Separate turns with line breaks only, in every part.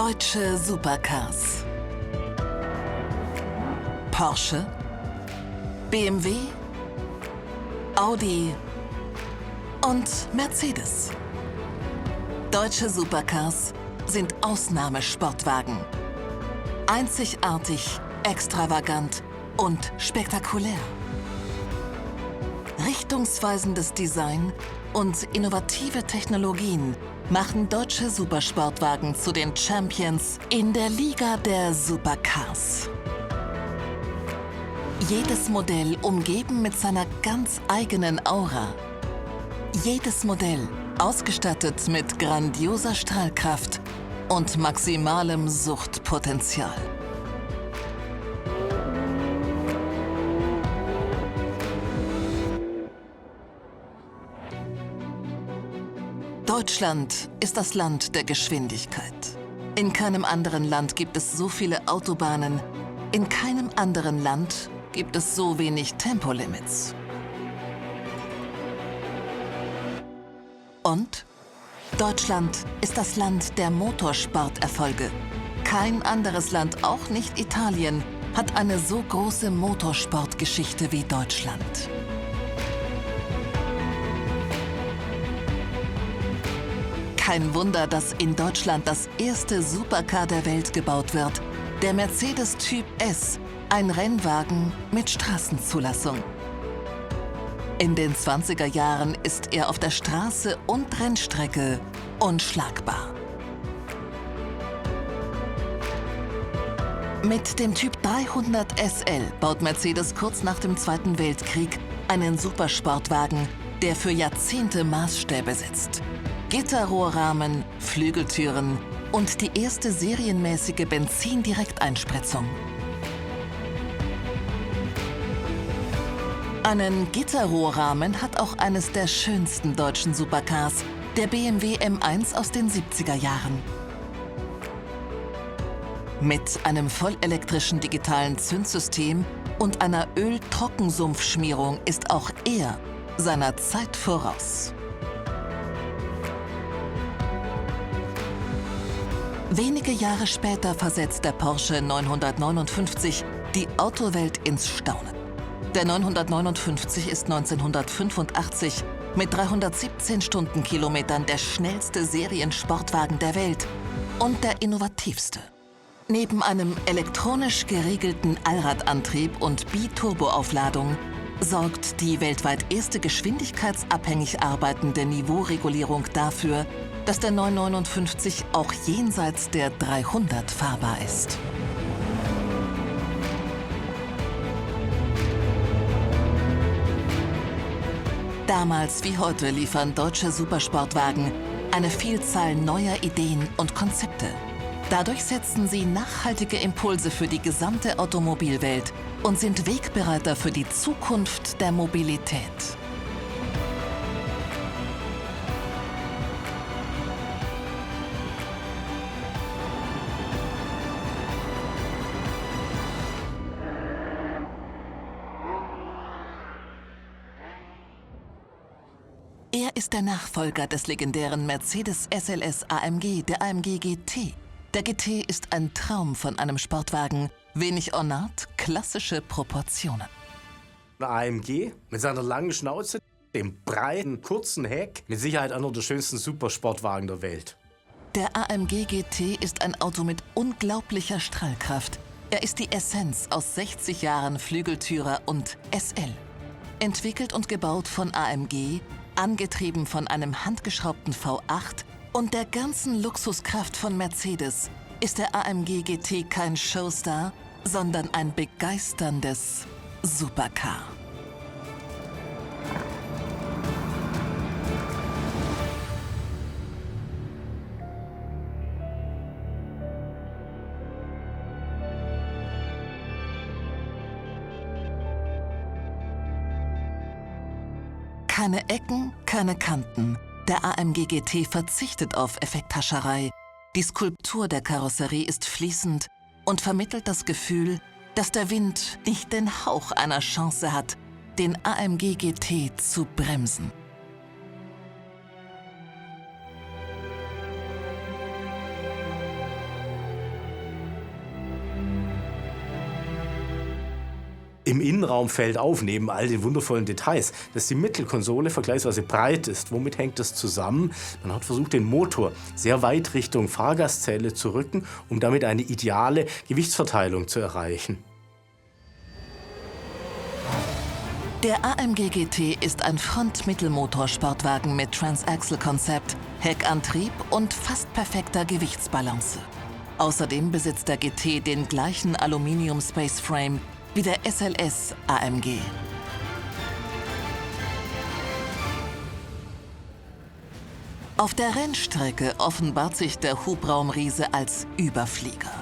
Deutsche Supercars. Porsche, BMW, Audi und Mercedes. Deutsche Supercars sind Ausnahmesportwagen. Einzigartig, extravagant und spektakulär. Richtungsweisendes Design und innovative Technologien machen deutsche Supersportwagen zu den Champions in der Liga der Supercars. Jedes Modell umgeben mit seiner ganz eigenen Aura. Jedes Modell ausgestattet mit grandioser Strahlkraft und maximalem Suchtpotenzial. Deutschland ist das Land der Geschwindigkeit. In keinem anderen Land gibt es so viele Autobahnen. In keinem anderen Land gibt es so wenig Tempolimits. Und Deutschland ist das Land der Motorsporterfolge. Kein anderes Land, auch nicht Italien, hat eine so große Motorsportgeschichte wie Deutschland. Kein Wunder, dass in Deutschland das erste Supercar der Welt gebaut wird, der Mercedes Typ S, ein Rennwagen mit Straßenzulassung. In den 20er Jahren ist er auf der Straße und Rennstrecke unschlagbar. Mit dem Typ 300 SL baut Mercedes kurz nach dem Zweiten Weltkrieg einen Supersportwagen, der für Jahrzehnte Maßstäbe setzt. Gitterrohrrahmen, Flügeltüren und die erste serienmäßige Benzindirekteinspritzung. Einen Gitterrohrrahmen hat auch eines der schönsten deutschen Supercars, der BMW M1 aus den 70er Jahren. Mit einem vollelektrischen digitalen Zündsystem und einer Öl-Trockensumpfschmierung ist auch er seiner Zeit voraus. Wenige Jahre später versetzt der Porsche 959 die Autowelt ins Staunen. Der 959 ist 1985 mit 317 Stundenkilometern der schnellste Seriensportwagen der Welt und der innovativste. Neben einem elektronisch geregelten Allradantrieb und Biturboaufladung sorgt die weltweit erste geschwindigkeitsabhängig arbeitende Niveauregulierung dafür, dass der 959 auch jenseits der 300 fahrbar ist. Damals wie heute liefern deutsche Supersportwagen eine Vielzahl neuer Ideen und Konzepte. Dadurch setzen sie nachhaltige Impulse für die gesamte Automobilwelt und sind Wegbereiter für die Zukunft der Mobilität. Er ist der Nachfolger des legendären Mercedes SLS AMG, der AMG GT. Der GT ist ein Traum von einem Sportwagen, wenig Ornat, klassische Proportionen.
Der AMG mit seiner langen Schnauze, dem breiten, kurzen Heck, mit Sicherheit einer der schönsten Supersportwagen der Welt.
Der AMG GT ist ein Auto mit unglaublicher Strahlkraft. Er ist die Essenz aus 60 Jahren Flügeltürer und SL. Entwickelt und gebaut von AMG, angetrieben von einem handgeschraubten V8 und der ganzen Luxuskraft von Mercedes, ist der AMG GT kein Showstar, sondern ein begeisterndes Supercar. Keine Ecken, keine Kanten. Der AMG GT verzichtet auf Effekthascherei. Die Skulptur der Karosserie ist fließend und vermittelt das Gefühl, dass der Wind nicht den Hauch einer Chance hat, den AMG GT zu bremsen.
Im Innenraum fällt auf, neben all den wundervollen Details, dass die Mittelkonsole vergleichsweise breit ist. Womit hängt das zusammen? Man hat versucht, den Motor sehr weit Richtung Fahrgastzelle zu rücken, um damit eine ideale Gewichtsverteilung zu erreichen.
Der AMG GT ist ein Front-Mittelmotor-Sportwagen mit Transaxle-Konzept, Heckantrieb und fast perfekter Gewichtsbalance. Außerdem besitzt der GT den gleichen Aluminium-Space-Frame wie der SLS AMG. Auf der Rennstrecke offenbart sich der Hubraumriese als Überflieger.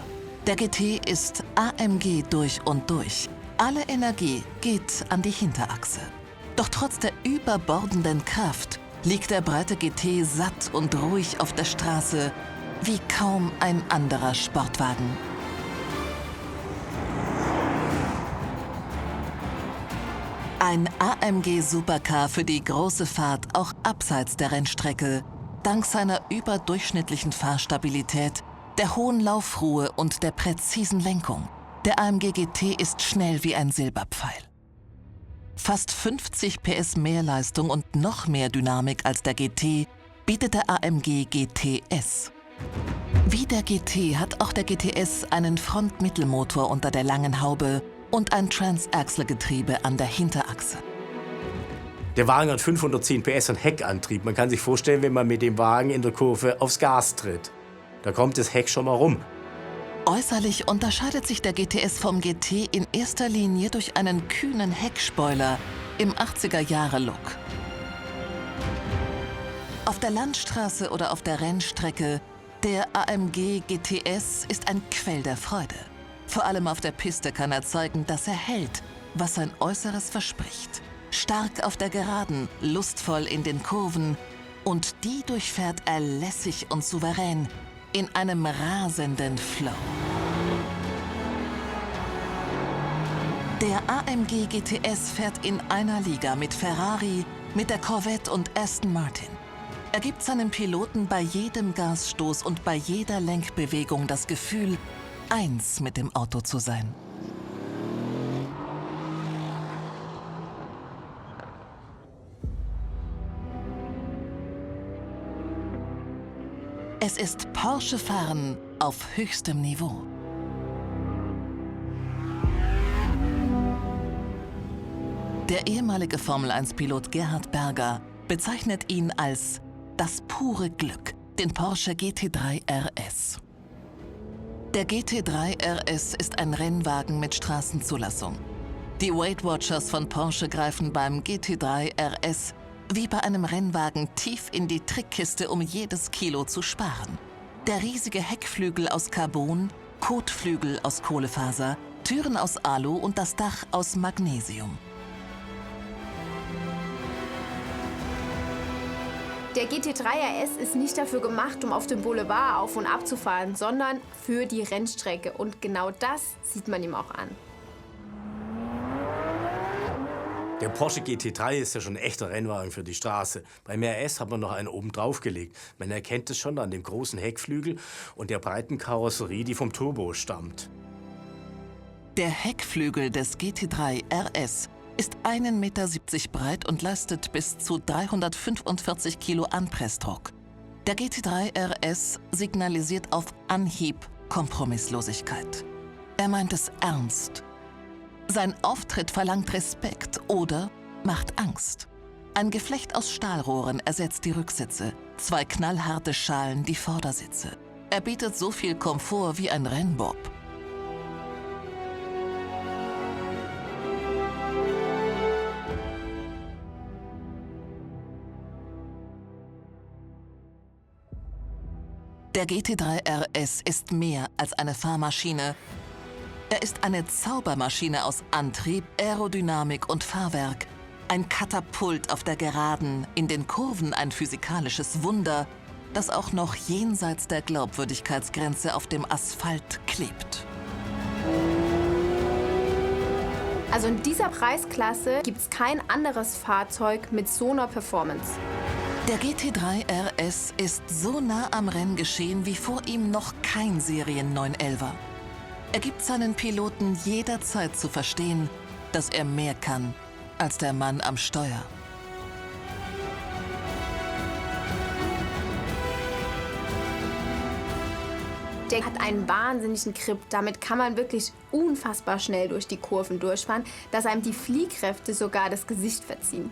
Der GT ist AMG durch und durch. Alle Energie geht an die Hinterachse. Doch trotz der überbordenden Kraft liegt der breite GT satt und ruhig auf der Straße wie kaum ein anderer Sportwagen. Ein AMG Supercar für die große Fahrt auch abseits der Rennstrecke, dank seiner überdurchschnittlichen Fahrstabilität, der hohen Laufruhe und der präzisen Lenkung. Der AMG GT ist schnell wie ein Silberpfeil. Fast 50 PS mehr Leistung und noch mehr Dynamik als der GT bietet der AMG GTS. Wie der GT hat auch der GTS einen Front-Mittelmotor unter der langen Haube und ein Transaxle-Getriebe an der Hinterachse.
Der Wagen hat 510 PS und Heckantrieb. Man kann sich vorstellen, wenn man mit dem Wagen in der Kurve aufs Gas tritt. Da kommt das Heck schon mal rum.
Äußerlich unterscheidet sich der GTS vom GT in erster Linie durch einen kühnen Heckspoiler im 80er-Jahre-Look. Auf der Landstraße oder auf der Rennstrecke, der AMG GTS ist ein Quell der Freude. Vor allem auf der Piste kann er zeigen, dass er hält, was sein Äußeres verspricht. Stark auf der Geraden, lustvoll in den Kurven und die durchfährt er lässig und souverän in einem rasenden Flow. Der AMG GTS fährt in einer Liga mit Ferrari, mit der Corvette und Aston Martin. Er gibt seinem Piloten bei jedem Gasstoß und bei jeder Lenkbewegung das Gefühl, eins mit dem Auto zu sein. Es ist Porsche fahren auf höchstem Niveau. Der ehemalige Formel-1-Pilot Gerhard Berger bezeichnet ihn als das pure Glück, den Porsche GT3 RS. Der GT3 RS ist ein Rennwagen mit Straßenzulassung. Die Weight Watchers von Porsche greifen beim GT3 RS wie bei einem Rennwagen tief in die Trickkiste, um jedes Kilo zu sparen. Der riesige Heckflügel aus Carbon, Kotflügel aus Kohlefaser, Türen aus Alu und das Dach aus Magnesium.
Der GT3 RS ist nicht dafür gemacht, um auf dem Boulevard auf und ab zu fahren, sondern für die Rennstrecke. Und genau das sieht man ihm auch an.
Der Porsche GT3 ist ja schon ein echter Rennwagen für die Straße. Beim RS hat man noch einen oben drauf gelegt. Man erkennt es schon an dem großen Heckflügel und der breiten Karosserie, die vom Turbo stammt.
Der Heckflügel des GT3 RS ist 1,70 Meter breit und leistet bis zu 345 Kilo Anpressdruck. Der GT3 RS signalisiert auf Anhieb Kompromisslosigkeit. Er meint es ernst. Sein Auftritt verlangt Respekt oder macht Angst. Ein Geflecht aus Stahlrohren ersetzt die Rücksitze, 2 knallharte Schalen die Vordersitze. Er bietet so viel Komfort wie ein Rennbob. Der GT3 RS ist mehr als eine Fahrmaschine. Er ist eine Zaubermaschine aus Antrieb, Aerodynamik und Fahrwerk. Ein Katapult auf der Geraden, in den Kurven ein physikalisches Wunder, das auch noch jenseits der Glaubwürdigkeitsgrenze auf dem Asphalt klebt.
Also in dieser Preisklasse gibt es kein anderes Fahrzeug mit so einer Performance.
Der GT3 RS ist so nah am Renngeschehen wie vor ihm noch kein Serien 911er. Er gibt seinen Piloten jederzeit zu verstehen, dass er mehr kann als der Mann am Steuer.
Der hat einen wahnsinnigen Grip. Damit kann man wirklich unfassbar schnell durch die Kurven durchfahren, dass einem die Fliehkräfte sogar das Gesicht verziehen.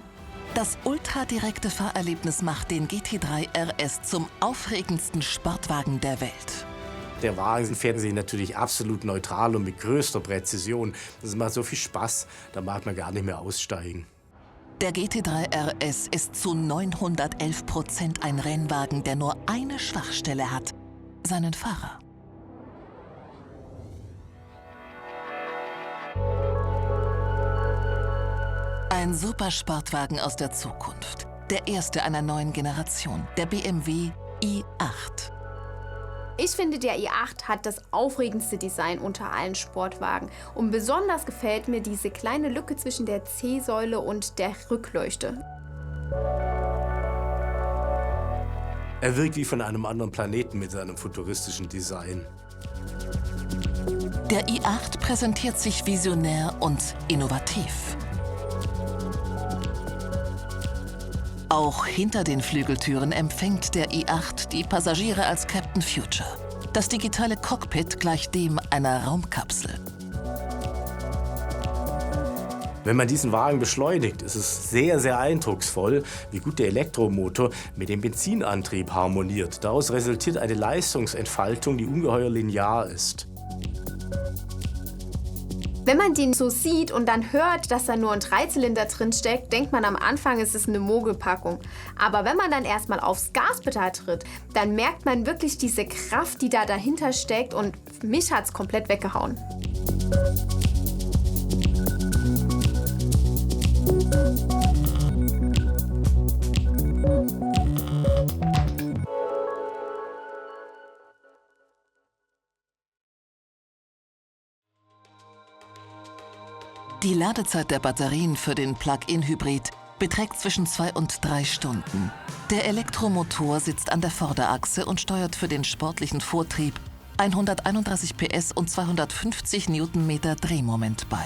Das ultradirekte Fahrerlebnis macht den GT3 RS zum aufregendsten Sportwagen der Welt.
Der Wagen fährt sich natürlich absolut neutral und mit größter Präzision. Das macht so viel Spaß, da mag man gar nicht mehr aussteigen.
Der GT3 RS ist zu 911% ein Rennwagen, der nur eine Schwachstelle hat: seinen Fahrer. Ein Supersportwagen aus der Zukunft. Der erste einer neuen Generation, der BMW i8.
Ich finde, der i8 hat das aufregendste Design unter allen Sportwagen. Und besonders gefällt mir diese kleine Lücke zwischen der C-Säule und der Rückleuchte.
Er wirkt wie von einem anderen Planeten mit seinem futuristischen Design.
Der i8 präsentiert sich visionär und innovativ. Auch hinter den Flügeltüren empfängt der i8 die Passagiere als Captain Future. Das digitale Cockpit gleicht dem einer Raumkapsel.
Wenn man diesen Wagen beschleunigt, ist es sehr, sehr eindrucksvoll, wie gut der Elektromotor mit dem Benzinantrieb harmoniert. Daraus resultiert eine Leistungsentfaltung, die ungeheuer linear ist.
Wenn man den so sieht und dann hört, dass da nur ein Dreizylinder drin steckt, denkt man am Anfang, es ist eine Mogelpackung. Aber wenn man dann erstmal aufs Gaspedal tritt, dann merkt man wirklich diese Kraft, die da dahinter steckt, und mich hat's komplett weggehauen.
Die Ladezeit der Batterien für den Plug-in-Hybrid beträgt zwischen 2 und 3 Stunden. Der Elektromotor sitzt an der Vorderachse und steuert für den sportlichen Vortrieb 131 PS und 250 Newtonmeter Drehmoment bei.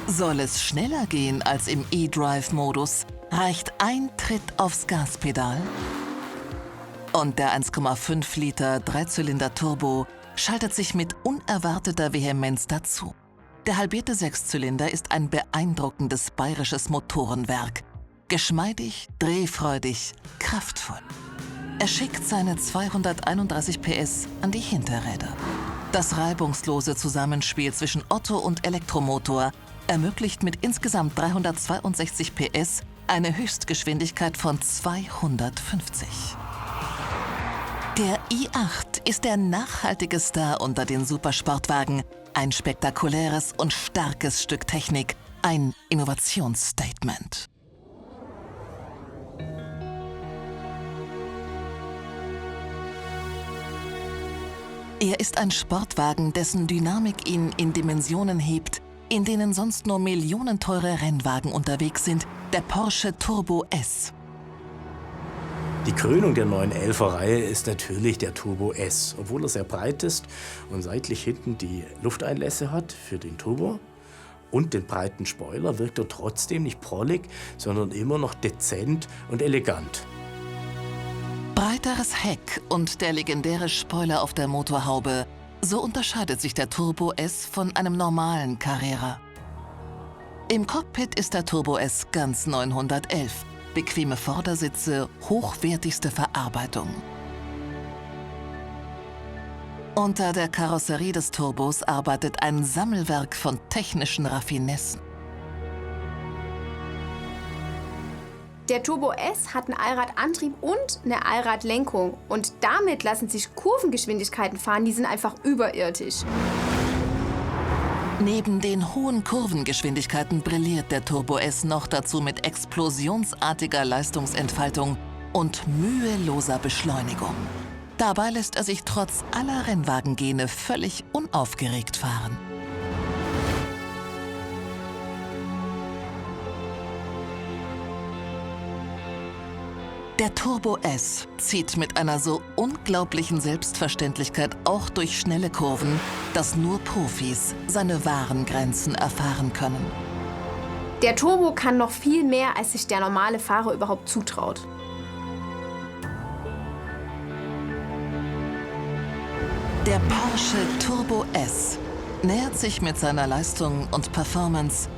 Soll es schneller gehen als im E-Drive-Modus, reicht ein Tritt aufs Gaspedal und der 1,5 Liter Dreizylinder-Turbo schaltet sich mit unerwarteter Vehemenz dazu. Der halbierte Sechszylinder ist ein beeindruckendes bayerisches Motorenwerk. Geschmeidig, drehfreudig, kraftvoll. Er schickt seine 231 PS an die Hinterräder. Das reibungslose Zusammenspiel zwischen Otto und Elektromotor ermöglicht mit insgesamt 362 PS eine Höchstgeschwindigkeit von 250. Der i8 ist der nachhaltige Star unter den Supersportwagen. Ein spektakuläres und starkes Stück Technik, ein Innovationsstatement. Er ist ein Sportwagen, dessen Dynamik ihn in Dimensionen hebt, in denen sonst nur millionenteure Rennwagen unterwegs sind, der Porsche Turbo S.
Die Krönung der 911er-Reihe ist natürlich der Turbo S. Obwohl er sehr breit ist und seitlich hinten die Lufteinlässe hat für den Turbo und den breiten Spoiler, wirkt er trotzdem nicht prollig, sondern immer noch dezent und elegant.
Breiteres Heck und der legendäre Spoiler auf der Motorhaube, so unterscheidet sich der Turbo S von einem normalen Carrera. Im Cockpit ist der Turbo S ganz 911. Bequeme Vordersitze, hochwertigste Verarbeitung. Unter der Karosserie des Turbos arbeitet ein Sammelwerk von technischen Raffinessen.
Der Turbo S hat einen Allradantrieb und eine Allradlenkung. Und damit lassen sich Kurvengeschwindigkeiten fahren, die sind einfach überirdisch.
Neben den hohen Kurvengeschwindigkeiten brilliert der Turbo S noch dazu mit explosionsartiger Leistungsentfaltung und müheloser Beschleunigung. Dabei lässt er sich trotz aller Rennwagengene völlig unaufgeregt fahren. Der Turbo S zieht mit einer so unglaublichen Selbstverständlichkeit auch durch schnelle Kurven, dass nur Profis seine wahren Grenzen erfahren können.
Der Turbo kann noch viel mehr, als sich der normale Fahrer überhaupt zutraut.
Der Porsche Turbo S nähert sich mit seiner Leistung und Performance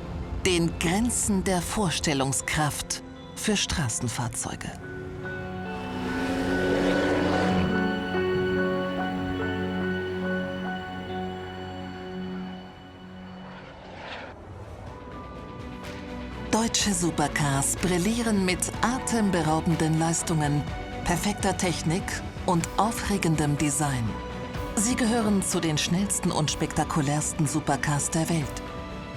den Grenzen der Vorstellungskraft für Straßenfahrzeuge. Deutsche Supercars brillieren mit atemberaubenden Leistungen, perfekter Technik und aufregendem Design. Sie gehören zu den schnellsten und spektakulärsten Supercars der Welt.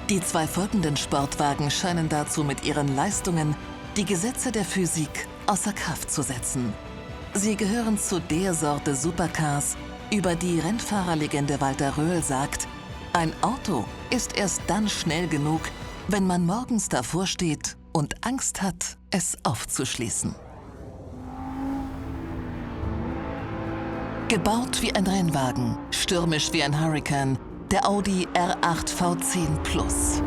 Die zwei folgenden Sportwagen scheinen dazu mit ihren Leistungen die Gesetze der Physik außer Kraft zu setzen. Sie gehören zu der Sorte Supercars, über die Rennfahrerlegende Walter Röhrl sagt, ein Auto ist erst dann schnell genug, wenn man morgens davor steht und Angst hat, es aufzuschließen. Gebaut wie ein Rennwagen, stürmisch wie ein Hurrikan, der Audi R8 V10 Plus.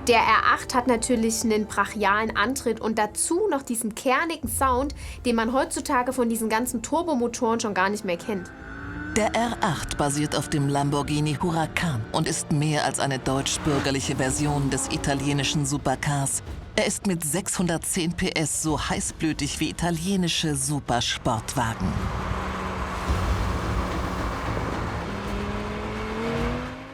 Der R8 hat natürlich einen brachialen Antritt und dazu noch diesen kernigen Sound, den man heutzutage von diesen ganzen Turbomotoren schon gar nicht mehr kennt.
Der R8 basiert auf dem Lamborghini Huracan und ist mehr als eine deutsch-bürgerliche Version des italienischen Supercars. Er ist mit 610 PS so heißblütig wie italienische Supersportwagen.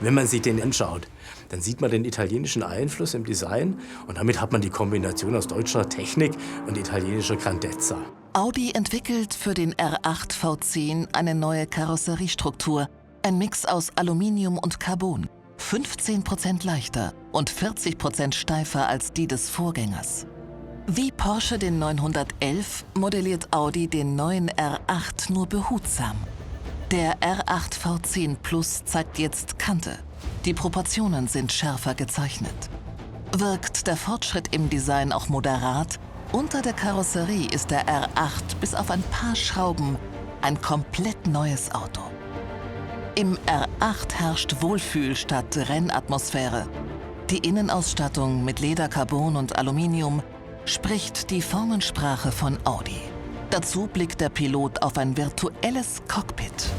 Wenn man sich den anschaut, dann sieht man den italienischen Einfluss im Design und damit hat man die Kombination aus deutscher Technik und italienischer Grandezza.
Audi entwickelt für den R8 V10 eine neue Karosseriestruktur, ein Mix aus Aluminium und Carbon, 15% leichter und 40% steifer als die des Vorgängers. Wie Porsche den 911 modelliert Audi den neuen R8 nur behutsam. Der R8 V10 Plus zeigt jetzt Kante. Die Proportionen sind schärfer gezeichnet. Wirkt der Fortschritt im Design auch moderat, unter der Karosserie ist der R8 bis auf ein paar Schrauben ein komplett neues Auto. Im R8 herrscht Wohlfühl statt Rennatmosphäre. Die Innenausstattung mit Leder, Carbon und Aluminium spricht die Formensprache von Audi. Dazu blickt der Pilot auf ein virtuelles Cockpit.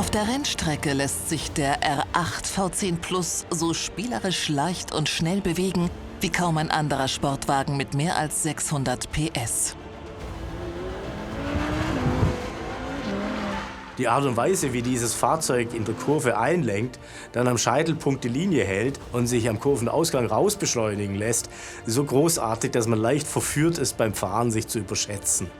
Auf der Rennstrecke lässt sich der R8 V10 Plus so spielerisch leicht und schnell bewegen wie kaum ein anderer Sportwagen mit mehr als 600 PS.
Die Art und Weise, wie dieses Fahrzeug in der Kurve einlenkt, dann am Scheitelpunkt die Linie hält und sich am Kurvenausgang rausbeschleunigen lässt, ist so großartig, dass man leicht verführt ist, beim Fahren sich zu überschätzen.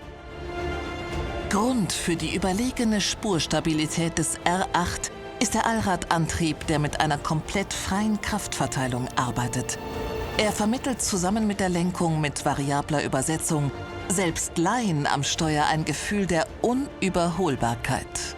Grund für die überlegene Spurstabilität des R8 ist der Allradantrieb, der mit einer komplett freien Kraftverteilung arbeitet. Er vermittelt zusammen mit der Lenkung mit variabler Übersetzung selbst Laien am Steuer ein Gefühl der Unüberholbarkeit.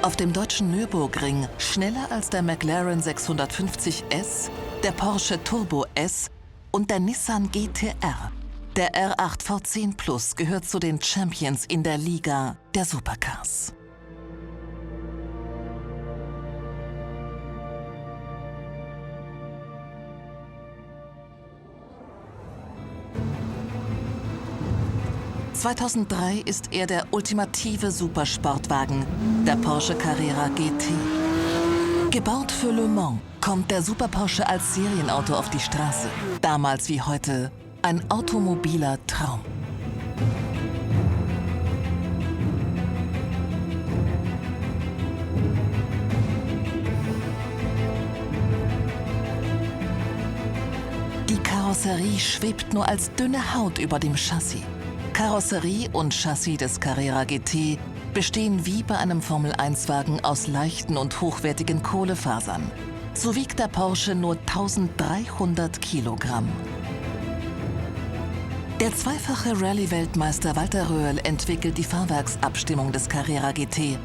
Auf dem deutschen Nürburgring schneller als der McLaren 650S, der Porsche Turbo S und der Nissan GT-R. Der R8 V10 Plus gehört zu den Champions in der Liga der Supercars. (2003) ist er der ultimative Supersportwagen, der Porsche Carrera GT. Gebaut für Le Mans kommt der Super Porsche als Serienauto auf die Straße. Damals wie heute ein automobiler Traum. Die Karosserie schwebt nur als dünne Haut über dem Chassis. Karosserie und Chassis des Carrera GT bestehen wie bei einem Formel-1-Wagen aus leichten und hochwertigen Kohlefasern. So wiegt der Porsche nur 1300 Kilogramm. Der zweifache Rallye-Weltmeister Walter Röhrl entwickelt die Fahrwerksabstimmung des Carrera GT.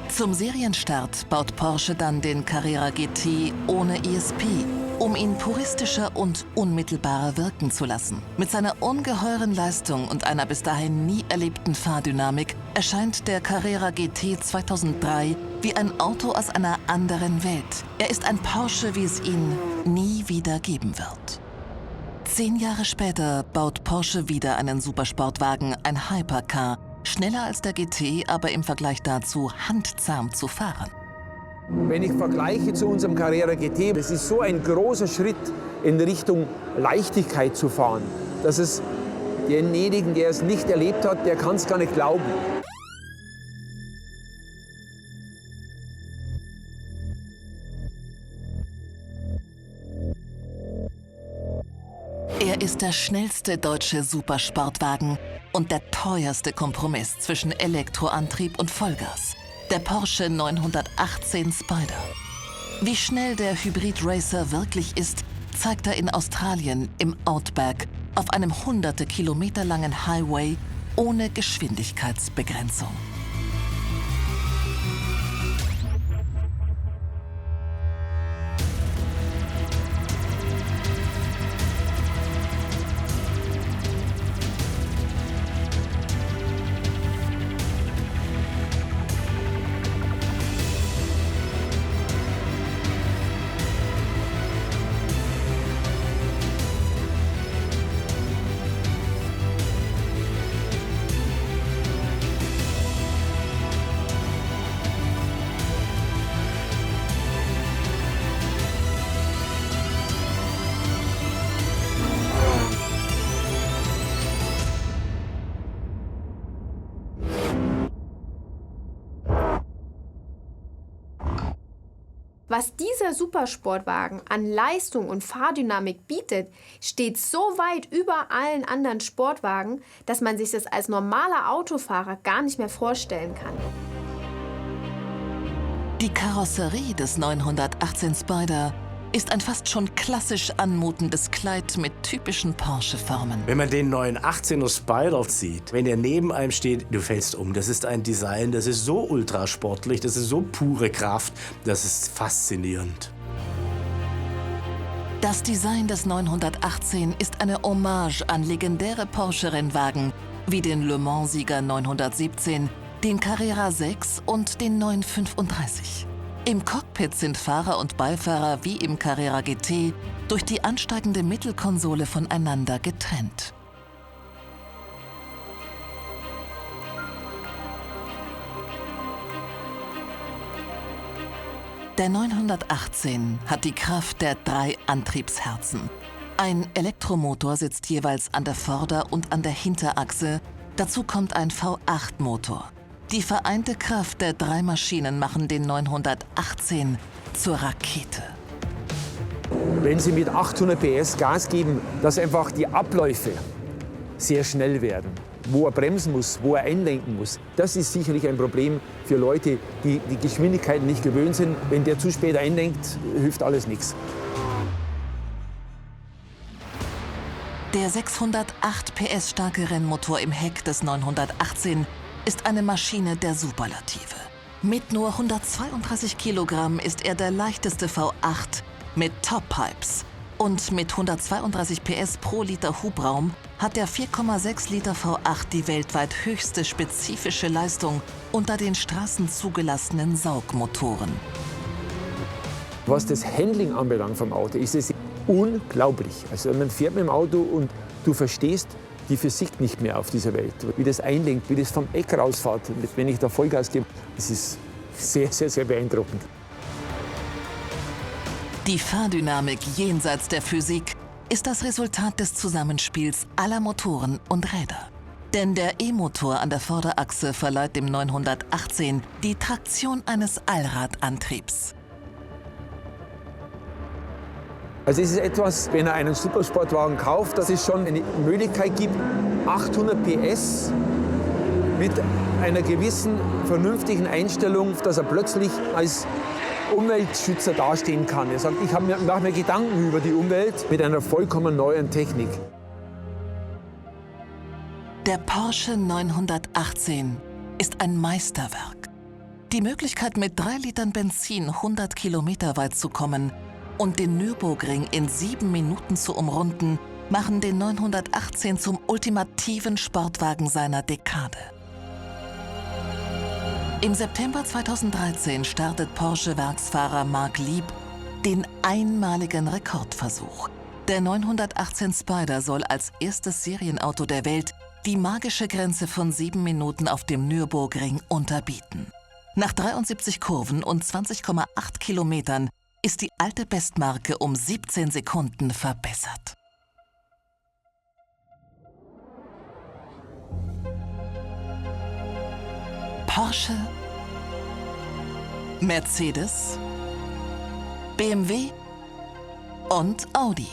Zum Serienstart baut Porsche dann den Carrera GT ohne ESP, um ihn puristischer und unmittelbarer wirken zu lassen. Mit seiner ungeheuren Leistung und einer bis dahin nie erlebten Fahrdynamik erscheint der Carrera GT 2003 wie ein Auto aus einer anderen Welt. Er ist ein Porsche, wie es ihn nie wieder geben wird. 10 Jahre später baut Porsche wieder einen Supersportwagen, ein Hypercar, schneller als der GT, aber im Vergleich dazu handzahm zu fahren.
Wenn ich vergleiche zu unserem Carrera GT, das ist so ein großer Schritt in Richtung Leichtigkeit zu fahren, dass es denjenigen, der es nicht erlebt hat, der kann es gar nicht glauben.
Er ist der schnellste deutsche Supersportwagen und der teuerste Kompromiss zwischen Elektroantrieb und Vollgas. Der Porsche 918 Spider. Wie schnell der Hybrid-Racer wirklich ist, zeigt er in Australien im Outback auf einem hunderte Kilometer langen Highway ohne Geschwindigkeitsbegrenzung.
Was dieser Supersportwagen an Leistung und Fahrdynamik bietet, steht so weit über allen anderen Sportwagen, dass man sich das als normaler Autofahrer gar nicht mehr vorstellen kann.
Die Karosserie des 918 Spider ist ein fast schon klassisch anmutendes Kleid mit typischen Porsche-Formen.
Wenn man den 918er Spider sieht, wenn er neben einem steht, du fällst um. Das ist ein Design, das ist so ultrasportlich, das ist so pure Kraft, das ist faszinierend.
Das Design des 918 ist eine Hommage an legendäre Porsche-Rennwagen wie den Le Mans-Sieger 917, den Carrera 6 und den 935. Im Cockpit sind Fahrer und Beifahrer wie im Carrera GT durch die ansteigende Mittelkonsole voneinander getrennt. Der 918 hat die Kraft der 3 Antriebsherzen. Ein Elektromotor sitzt jeweils an der Vorder- und an der Hinterachse. Dazu kommt ein V8-Motor. Die vereinte Kraft der 3 Maschinen machen den 918 zur Rakete.
Wenn Sie mit 800 PS Gas geben, dass einfach die Abläufe sehr schnell werden. Wo er bremsen muss, wo er einlenken muss, das ist sicherlich ein Problem für Leute, die die Geschwindigkeiten nicht gewöhnt sind. Wenn der zu spät einlenkt, hilft alles nichts.
Der 608 PS starke Rennmotor im Heck des 918 ist eine Maschine der Superlative. Mit nur 132 Kilogramm ist er der leichteste V8 mit Top-Pipes. Und mit 132 PS pro Liter Hubraum hat der 4,6 Liter V8 die weltweit höchste spezifische Leistung unter den Straßen zugelassenen Saugmotoren.
Was das Handling anbelangt vom Auto, ist es unglaublich. Also man fährt mit dem Auto und du verstehst die Physik nicht mehr auf dieser Welt. Wie das einlenkt, wie das vom Eck rausfährt, wenn ich da Vollgas gebe, das ist sehr, sehr, sehr beeindruckend.
Die Fahrdynamik jenseits der Physik ist das Resultat des Zusammenspiels aller Motoren und Räder. Denn der E-Motor an der Vorderachse verleiht dem 918 die Traktion eines Allradantriebs.
Also es ist etwas, wenn er einen Supersportwagen kauft, dass es schon eine Möglichkeit gibt, 800 PS mit einer gewissen vernünftigen Einstellung, dass er plötzlich als Umweltschützer dastehen kann. Er sagt, ich mache mir Gedanken über die Umwelt mit einer vollkommen neuen Technik.
Der Porsche 918 ist ein Meisterwerk. Die Möglichkeit, mit 3 Litern Benzin 100 Kilometer weit zu kommen und den Nürburgring in 7 Minuten zu umrunden, machen den 918 zum ultimativen Sportwagen seiner Dekade. Im September 2013 startet Porsche-Werksfahrer Marc Lieb den einmaligen Rekordversuch. Der 918 Spyder soll als erstes Serienauto der Welt die magische Grenze von 7 Minuten auf dem Nürburgring unterbieten. Nach 73 Kurven und 20,8 Kilometern ist die alte Bestmarke um 17 Sekunden verbessert. Porsche, Mercedes, BMW und Audi.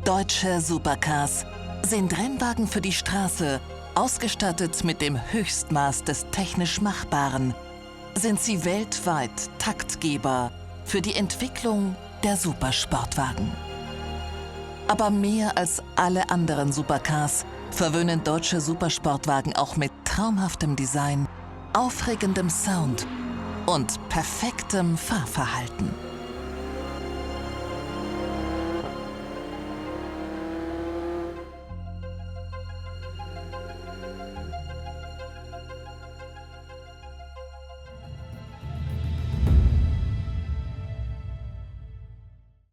Deutsche Supercars sind Rennwagen für die Straße, ausgestattet mit dem Höchstmaß des technisch Machbaren. Sind sie weltweit Taktgeber für die Entwicklung der Supersportwagen. Aber mehr als alle anderen Supercars verwöhnen deutsche Supersportwagen auch mit traumhaftem Design, aufregendem Sound und perfektem Fahrverhalten.